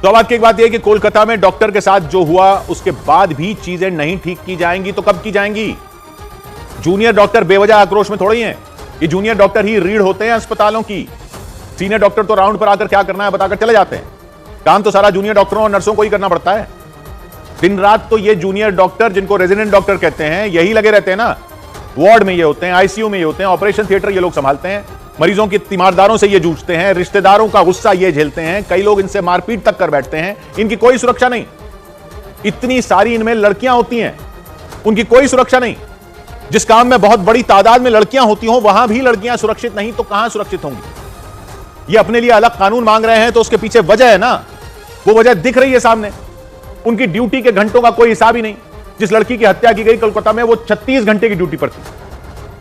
तो अब की एक बात यह कि कोलकाता में डॉक्टर के साथ जो हुआ उसके बाद भी चीजें नहीं ठीक की जाएंगी तो कब की जाएंगी? जूनियर डॉक्टर बेवजह आक्रोश में थोड़ी हैं। ये जूनियर डॉक्टर ही रीढ़ होते हैं अस्पतालों की। सीनियर डॉक्टर तो राउंड पर आकर क्या करना है बताकर चले जाते हैं। काम तो सारा जूनियर डॉक्टरों और नर्सों को ही करना पड़ता है। दिन रात तो ये जूनियर डॉक्टर, जिनको रेजिडेंट डॉक्टर कहते हैं, यही लगे रहते हैं ना। वार्ड में ये होते हैं, आईसीयू में ये होते हैं, ऑपरेशन थिएटर ये लोग संभालते हैं, मरीजों की तीमारदारों से ये जूझते हैं, रिश्तेदारों का गुस्सा ये झेलते हैं, कई लोग इनसे मारपीट तक कर बैठते हैं। इनकी कोई सुरक्षा नहीं। इतनी सारी इनमें लड़कियां होती हैं, उनकी कोई सुरक्षा नहीं। जिस काम में बहुत बड़ी तादाद में लड़कियां होती हों वहां भी लड़कियां सुरक्षित नहीं तो कहां सुरक्षित होंगी? ये अपने लिए अलग कानून मांग रहे हैं तो उसके पीछे वजह है ना। वो वजह दिख रही है सामने। उनकी ड्यूटी के घंटों का कोई हिसाब ही नहीं। जिस लड़की की हत्या की गई कोलकाता में, वो 36 घंटे की ड्यूटी पर थी।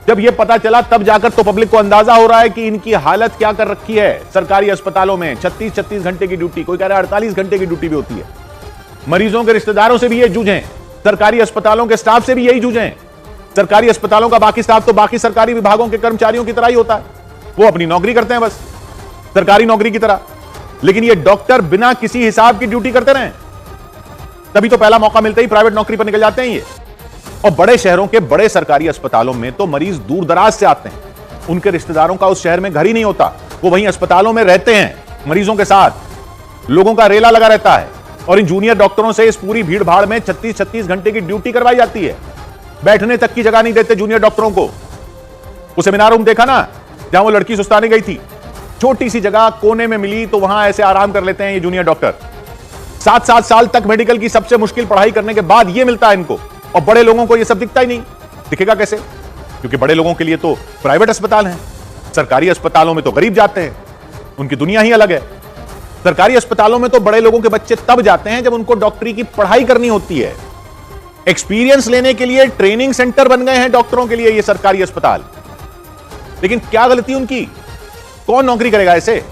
जब यह पता चला तब जाकर तो पब्लिक को अंदाजा हो रहा है कि इनकी हालत क्या कर रखी है सरकारी अस्पतालों में। 36 घंटे की ड्यूटी, कोई कह रहा है 48 घंटे की ड्यूटी भी होती है। मरीजों के रिश्तेदारों से भी ये जूझें, सरकारी अस्पतालों के स्टाफ से भी यही जूझें। सरकारी अस्पतालों का बाकी स्टाफ तो बाकी सरकारी विभागों के कर्मचारियों की तरह ही होता है। वो अपनी नौकरी करते हैं बस, सरकारी नौकरी की तरह। लेकिन ये डॉक्टर बिना किसी हिसाब की ड्यूटी करते रहे, तभी तो पहला मौका मिलते ही प्राइवेट नौकरी पर निकल जाते हैं ये। और बड़े शहरों के बड़े सरकारी अस्पतालों में तो मरीज दूर दराज से आते हैं। उनके रिश्तेदारों का उस शहर में घर ही नहीं होता, वो वहीं अस्पतालों में रहते हैं मरीजों के साथ। लोगों का रेला लगा रहता है और इन जूनियर डॉक्टरों से इस पूरी भीड़ भाड़ में 36 घंटे की ड्यूटी करवाई जाती है। बैठने तक की जगह नहीं देते जूनियर डॉक्टरों को। वो सेमिनार रूम देखा ना, जहां वो लड़की सुस्ताने गई थी, छोटी सी जगह कोने में मिली तो वहां ऐसे आराम कर लेते हैं ये जूनियर डॉक्टर। 7-7 साल तक मेडिकल की सबसे मुश्किल पढ़ाई करने के बाद ये मिलता है इनको। और बड़े लोगों को ये सब दिखता ही नहीं। दिखेगा कैसे? क्योंकि बड़े लोगों के लिए तो प्राइवेट अस्पताल हैं। सरकारी अस्पतालों में तो गरीब जाते हैं, उनकी दुनिया ही अलग है। सरकारी अस्पतालों में तो बड़े लोगों के बच्चे तब जाते हैं जब उनको डॉक्टरी की पढ़ाई करनी होती है। एक्सपीरियंस लेने के लिए ट्रेनिंग सेंटर बन गए हैं डॉक्टरों के लिए ये सरकारी अस्पताल। लेकिन क्या गलती उनकी? कौन नौकरी करेगा ऐसे?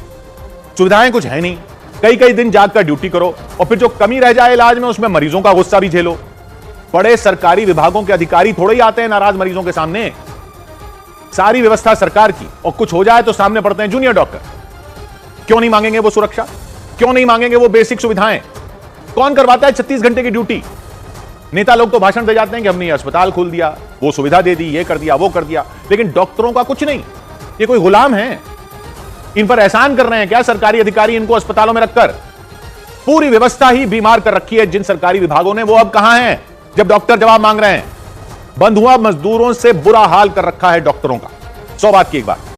सुविधाएं कुछ है नहीं। कई दिन जागकर ड्यूटी करो और फिर जो कमी रह जाए इलाज में उसमें मरीजों का गुस्सा भी झेलो। बड़े सरकारी विभागों के अधिकारी थोड़े ही आते हैं नाराज मरीजों के सामने। सारी व्यवस्था सरकार की, और कुछ हो जाए तो सामने पड़ते हैं जूनियर डॉक्टर। क्यों नहीं मांगेंगे वो सुरक्षा? क्यों नहीं मांगेंगे वो बेसिक सुविधाएं? कौन करवाता है 36 घंटे की ड्यूटी? नेता लोग तो भाषण दे जाते हैं कि हमने ये अस्पताल खोल दिया, वो सुविधा दे दी, ये कर दिया, वो कर दिया, लेकिन डॉक्टरों का कुछ नहीं। ये कोई गुलाम है? इन पर एहसान कर रहे हैं क्या सरकारी अधिकारी इनको अस्पतालों में रखकर? पूरी व्यवस्था ही बीमार कर रखी है जिन सरकारी विभागों ने। वो अब कहां हैं जब डॉक्टर जवाब मांग रहे हैं? बंधुआ मजदूरों से बुरा हाल कर रखा है डॉक्टरों का। 100 बात की एक बात।